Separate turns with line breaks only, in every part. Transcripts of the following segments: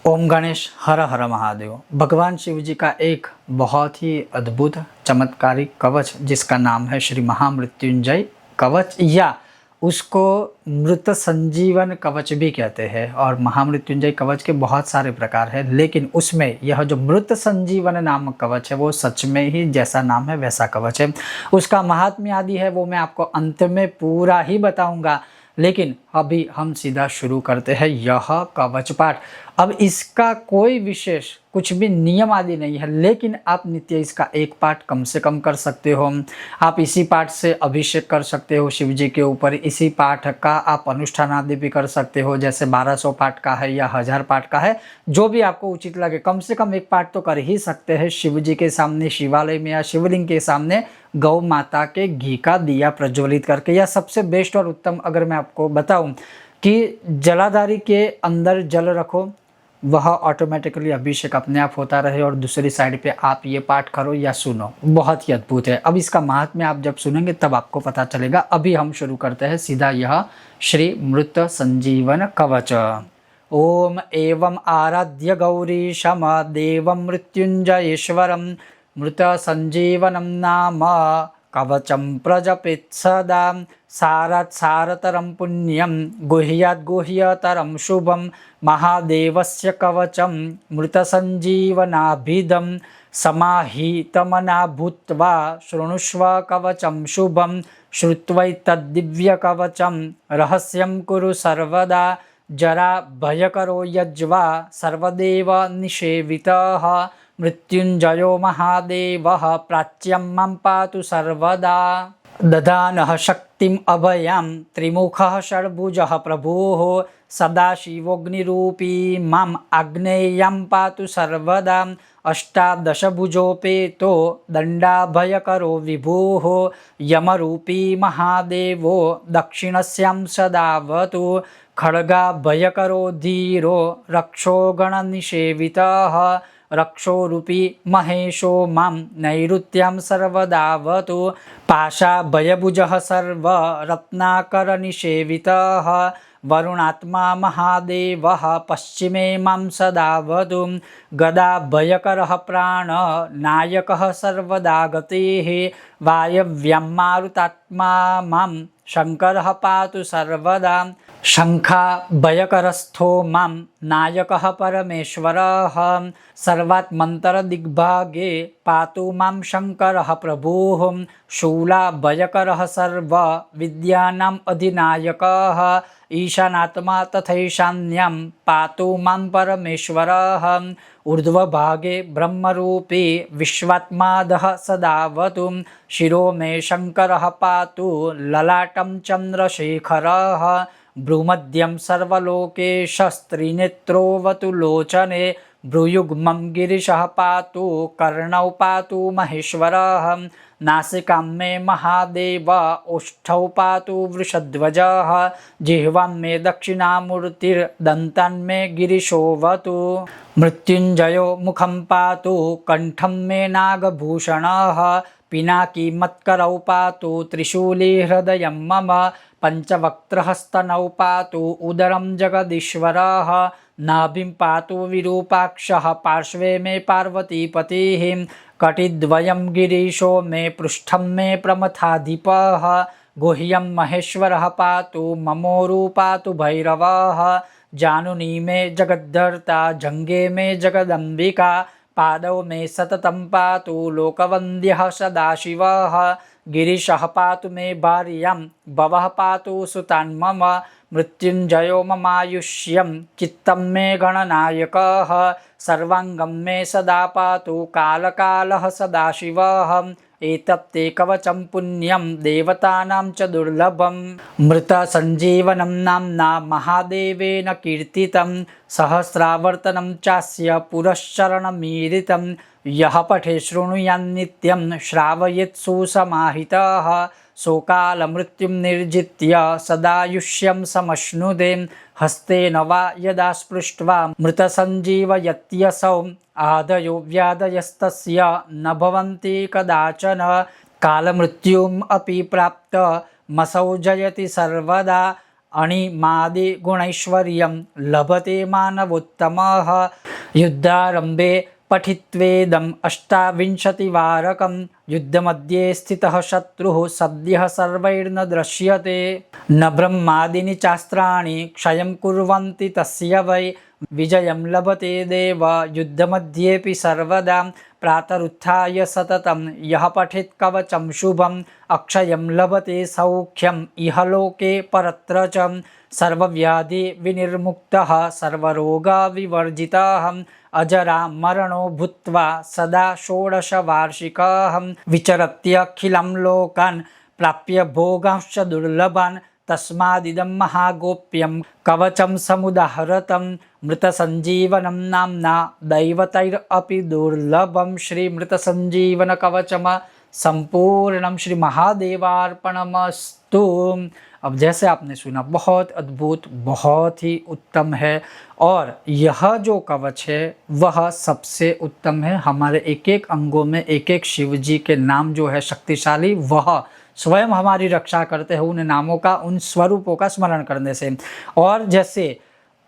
ओम गणेश हर हर महादेव। भगवान शिव जी का एक बहुत ही अद्भुत चमत्कारिक कवच जिसका नाम है श्री महामृत्युंजय कवच, या उसको मृत संजीवन कवच भी कहते हैं। और महामृत्युंजय कवच के बहुत सारे प्रकार हैं, लेकिन उसमें यह जो मृत संजीवन नामक कवच है वो सच में ही जैसा नाम है वैसा कवच है। उसका महात्म्य आदि है वो मैं आपको अंत में पूरा ही बताऊंगा, लेकिन अभी हम सीधा शुरू करते हैं यह कवच पाठ। अब इसका कोई विशेष कुछ भी नियम आदि नहीं है, लेकिन आप नित्य इसका एक पाठ कम से कम कर सकते हो। आप इसी पाठ से अभिषेक कर सकते हो शिव जी के ऊपर। इसी पाठ का आप अनुष्ठान आदि भी कर सकते हो, जैसे 1200 पाठ का है या 1000 पाठ का है, जो भी आपको उचित लगे। कम से कम एक पाठ तो कर ही सकते हैं शिव जी के सामने, शिवालय में या शिवलिंग के सामने गौ माता के घी का दिया प्रज्वलित करके। या सबसे बेस्ट और उत्तम अगर मैं आपको बताऊं कि जलाधारी के अंदर जल रखो, वह ऑटोमेटिकली अभिषेक अपने आप होता रहे, और दूसरी साइड पे आप ये पाठ करो या सुनो, बहुत ही अद्भुत है। अब इसका महात्म्य आप जब सुनेंगे तब आपको पता चलेगा। अभी हम शुरू करते हैं सीधा यह श्री मृत संजीवन कवच। ओम एवं आराध्य गौरीशम देवं मृत्युंजयेश्वरम मृत संजीवनम नाम कवचं प्रजपेत् सदा। सारात् सारतरं पुण्यं गुह्यात् गुह्यतरं शुभं महादेवस्य कवचं मृतसञ्जीवनाभिधं। समाहितमना भूत्वा शृणुष्व कवचं शुभं श्रुत्वैतद्दिव्यकवचं रहस्यं कुरु सर्वदा। जरा भयकरो यज्वा सर्वदेव निषेवितः मृत्युंजयो महादेवः प्राच्यं मां पातु सर्वदा। दधानः शक्तिम् अभयां त्रिमुखः षड्भुजः प्रभुः सदाशिवोऽग्निरूपी माम् आग्नेयं पातु सर्वदा। अष्टादशभुजोपेतो दण्डाभयकरो विभुः यमरूपी महादेवो दक्षिणस्यां सदावतु। खड्गाभयकरो धीरो रक्षो गणनिषेवितः रक्षोरूपी महेशो मां नैऋत्यां सर्वदावतु। पाशाभयभुजः सर्वरत्नाकरनिषेवितः वरुणात्मा महादेवः पश्चिमे मां सदावतु। गदाभयकरः प्राणनायकः सर्वदा गतिः वायव्यां मारुतात्मा मां शङ्करः पातु सर्वदा। शङ्खाभयकरस्थो मां नायकः परमेश्वरः सर्वात् मन्त्रदिग्भागे पातु मां शङ्करः प्रभुः। शूलाभयकरः सर्वविद्यानाम् अधिनायकः ईशानात्मा तथैशान्यं पातु मां परमेश्वरः। ऊर्ध्वभागे ब्रह्मरूपी विश्वात्मादः सदावतु। शिरो मे शङ्करः पातु ललाटं चन्द्रशेखरः। भ्रूमध्यं सर्वलोकेशस्त्रिनेत्रोऽवतु लोचने। भ्रूयुग्मं गिरिशः पातु कर्णौ पातु महेश्वरः। नासिकां मे महादेव ओष्ठौ पातु वृषध्वजः। जिह्वां मे दक्षिणामूर्तिर्दन्तान् मे गिरिशोऽवतु। मृत्युञ्जयो मुखं पातु कण्ठं मे नागभूषणः। पिनाकी मत्करौ पातु त्रिशूली हृदयं मम। पञ्चवक्त्रहस्तनौ पातु उदरं जगदीश्वरः। नाभिं पातु विरूपाक्षः पार्श्वे मे पार्वतीपतिः। कटिद्वयं गिरीशो मे पृष्ठं मे प्रमथाधिपः। गुह्यं महेश्वरः पातु ममोरु पातु भैरवः। जानुनी मे जगद्धर्ता जङ्गे मे जगदम्बिका। पादौ मे सततं पातु लोकवन्द्यः सदाशिवः। गिरीशः पातु मे भार्यां भवः पातु सुतान् मम। मृत्युञ्जयो ममायुष्यं चित्तं मे गणनायकः। सर्वाङ्गं मे सदा पातु कालकालः सदाशिवः। एतत्ते कवचं पुण्यं देवतानां च दुर्लभं। मृतसञ्जीवनं नाम्ना महादेवेन कीर्तितं। सहस्रावर्तनं चास्य पुरश्चरणमीरितं। यः पठे शृणुयान्नित्यं श्रावयेत् सुसमाहितः। शोकालमृत्युं निर्जित्य सदायुष्यं समश्नुते। हस्तेन वा यदा स्पृष्ट्वा मृतसञ्जीवयत्यसौ आदयो व्याधयस्तस्य न भवन्ति कदाचन। कालमृत्युम् अपि प्राप्त मसौ जयति सर्वदा। अणिमादि गुणैश्वर्यं लभते मानवोत्तमः। युद्धारम्भे पठित्वेदम् अष्टाविंशतिवारकं युद्धमध्ये स्थितः शत्रुः सद्यः सर्वैर्न दृश्यते। न ब्रह्मादीनि चास्त्राणि क्षयं कुर्वन्ति तस्य वै विजयं लभते देव युद्धमध्येऽपि सर्वदा। प्रातरुत्थाय सततं यः पठेत् कवचं शुभम् अक्षयं लभते सौख्यम् इहलोके परत्र च। सर्वव्याधि विनिर्मुक्तः सर्वरोगविवर्जितः अजरा मरणो भूत्वा सदा षोडशवार्षिकः। विचरत्यखिलं लोकान् प्राप्य भोगांश्च दुर्लभान् तस्मादिदं महागोप्यं कवचं समुदाहरतं मृतसञ्जीवनं नाम्ना दैवतैरपि दुर्लभं। श्री मृतसंजीवन कवचम संपूर्णम श्री महादेवार्पणमस्तु। अब जैसे आपने सुना बहुत अद्भुत, बहुत ही उत्तम है और यह जो कवच है वह सबसे उत्तम है। हमारे एक एक अंगों में एक एक शिव जी के नाम जो है शक्तिशाली, वह स्वयं हमारी रक्षा करते हैं उन नामों का, उन स्वरूपों का स्मरण करने से। और जैसे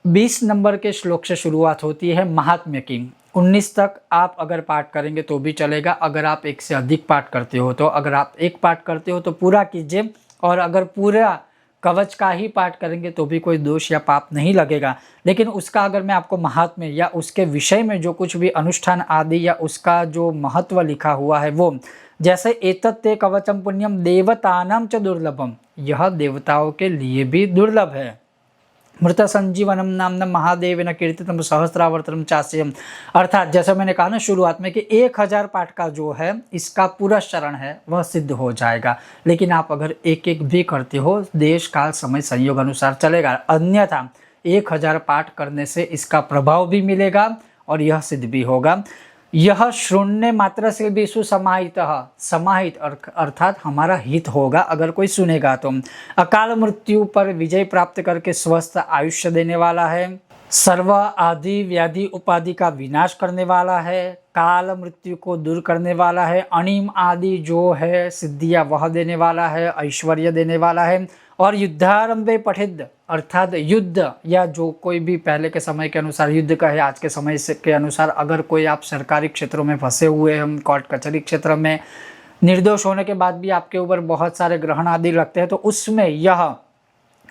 20 नंबर के श्लोक से शुरुआत होती है महात्म्य की, 19 तक आप अगर पाठ करेंगे तो भी चलेगा। अगर आप एक से अधिक पाठ करते हो तो, अगर आप एक पाठ करते हो तो पूरा कीजिए, और अगर पूरा कवच का ही पाठ करेंगे तो भी कोई दोष या पाप नहीं लगेगा। लेकिन उसका अगर मैं आपको महात्म्य या उसके विषय में जो कुछ भी अनुष्ठान आदि या उसका जो महत्व लिखा हुआ है वो, जैसे एतत्ते कवचम पुण्यम देवतानां च दुर्लभम, यह देवताओं के लिए भी दुर्लभ है। मृत संजीवनम नामना महादेवेन कीर्तितम सहस्रावर्तनम चास्यम, अर्थात जैसा मैंने कहा ना शुरुआत में कि 1000 पाठ का जो है इसका पूरा शरण है वह सिद्ध हो जाएगा। लेकिन आप अगर एक एक भी करते हो देश काल समय संयोग अनुसार चलेगा, अन्यथा 1000 पाठ करने से इसका प्रभाव भी मिलेगा और यह सिद्ध भी होगा। यह शून्य मात्र से भी सुसमाहित, समाहित अर्थात हमारा हित होगा अगर कोई सुनेगा तो। अकाल मृत्यु पर विजय प्राप्त करके स्वस्थ आयुष्य देने वाला है, सर्व आदि व्याधि उपाधि का विनाश करने वाला है, काल मृत्यु को दूर करने वाला है, अणिम आदि जो है सिद्धियां वह देने वाला है, ऐश्वर्य देने वाला है। और युद्धारंभे पठित अर्थात युद्ध या जो कोई भी पहले के समय के अनुसार युद्ध का है, आज के समय के अनुसार अगर कोई आप सरकारी क्षेत्रों में फंसे हुए हैं, कोर्ट कचहरी क्षेत्र में निर्दोष होने के बाद भी आपके ऊपर बहुत सारे ग्रहण आदि लगते हैं, तो उसमें यह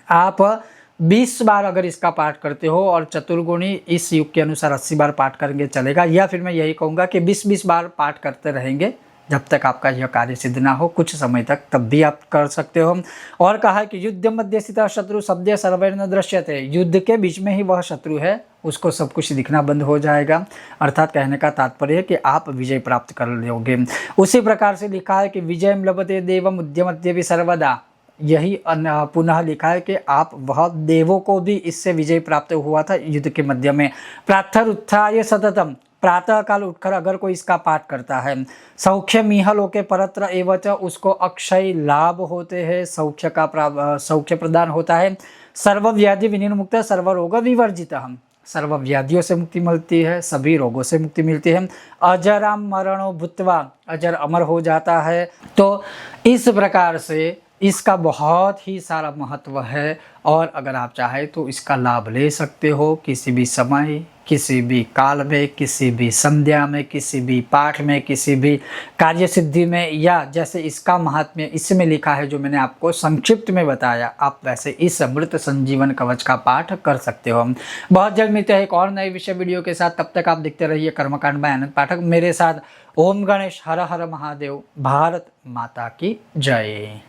आप 20 बार अगर इसका पाठ करते हो और चतुर्गुणी इस युग के अनुसार 80 बार पाठ करेंगे चलेगा, या फिर मैं यही कहूँगा कि 20-20 बार पाठ करते रहेंगे जब तक आपका यह कार्य सिद्ध ना हो, कुछ समय तक, तब भी आप कर सकते हो। और कहा है कि युद्ध मध्य स्थित शत्रु सद्य सर्वैर्न दृश्यते, युद्ध के बीच में ही वह शत्रु है उसको सब कुछ दिखना बंद हो जाएगा। अर्थात कहने का तात्पर्य है कि आप विजय प्राप्त कर लोगे। उसी प्रकार से लिखा है कि विजयम लभते देवम उद्यमद्य भी सर्वदा, यही पुनः लिखा है कि आप वह देवों को भी इससे विजय प्राप्त हुआ था युद्ध के मध्य में। प्रातरुत्थाय सततम, प्रातः काल उठकर अगर कोई इसका पाठ करता है, सौख्य मीह लोके परत्र एवच, उसको अक्षय लाभ होते हैं, सौख्य प्रदान होता है। सर्व व्याधि विनिर्मुक्त सर्व रोग विवर्जित, हम सर्व व्याधियों से मुक्ति मिलती है, सभी रोगों से मुक्ति मिलती है। अजरा मरणो भूत्वा, अजर अमर हो जाता है। तो इस प्रकार से इसका बहुत ही सारा महत्व है और अगर आप चाहें तो इसका लाभ ले सकते हो किसी भी समय, किसी भी काल में, किसी भी संध्या में, किसी भी पाठ में, किसी भी कार्य सिद्धि में, या जैसे इसका महात्म्य इसमें लिखा है जो मैंने आपको संक्षिप्त में बताया, आप वैसे इस अमृत संजीवन कवच का पाठ कर सकते हो। बहुत जल्द मिलते हैं एक और नए विषय वीडियो के साथ, तब तक आप देखते रहिए कर्मकांड बाय आनंद पाठक मेरे साथ। ओम गणेश, हर हर महादेव, भारत माता की जय।